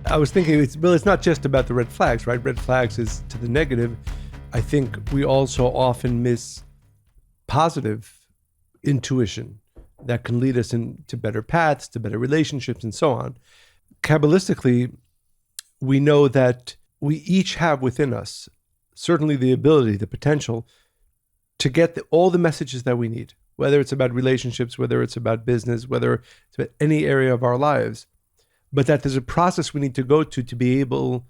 I was thinking, it's not just about the red flags, right? Red flags is to the negative. I think we also often miss positive intuition that can lead us into better paths, to better relationships, and so on. Kabbalistically, we know that we each have within us certainly the ability, the potential to get all the messages that we need, whether it's about relationships, whether it's about business, whether it's about any area of our lives, but that there's a process we need to go to be able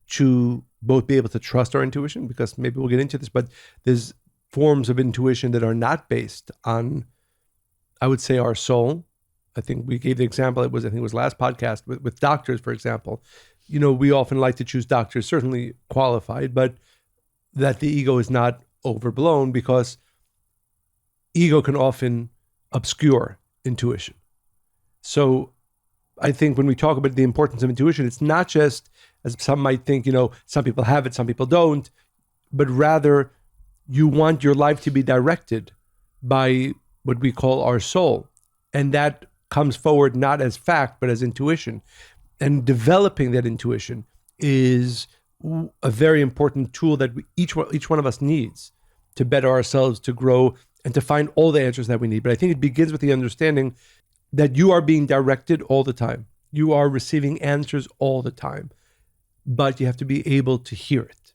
to both be able to trust our intuition, because maybe we'll get into this, but there's forms of intuition that are not based on, I would say, our soul. I think we gave the example, I think it was last podcast with doctors, for example. You know, we often like to choose doctors, certainly qualified, but that the ego is not overblown, because ego can often obscure intuition. So I think when we talk about the importance of intuition, it's not just, as some might think, some people have it, some people don't, but rather you want your life to be directed by what we call our soul. And that comes forward not as fact, but as intuition. And developing that intuition is a very important tool that each one of us needs to better ourselves, to grow, and to find all the answers that we need. But I think it begins with the understanding that you are being directed all the time. You are receiving answers all the time, but you have to be able to hear it.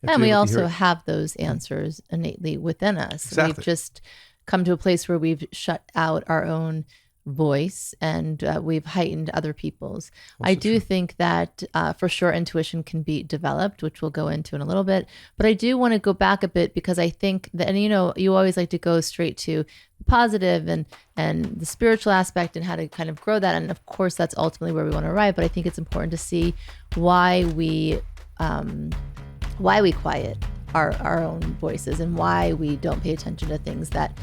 And we also have those answers innately within us. Exactly. We've just come to a place where we've shut out our own voice and we've heightened other people's. Also I do true. think that for sure intuition can be developed, which we'll go into in a little bit. But I do want to go back a bit, because I think that, and you always like to go straight to the positive and the spiritual aspect and how to kind of grow that. And of course, that's ultimately where we want to arrive. But I think it's important to see why we quiet our own voices and why we don't pay attention to things that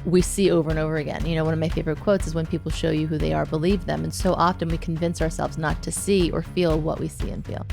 we see over and over again. One of my favorite quotes is, when people show you who they are, believe them. And so often we convince ourselves not to see or feel what we see and feel.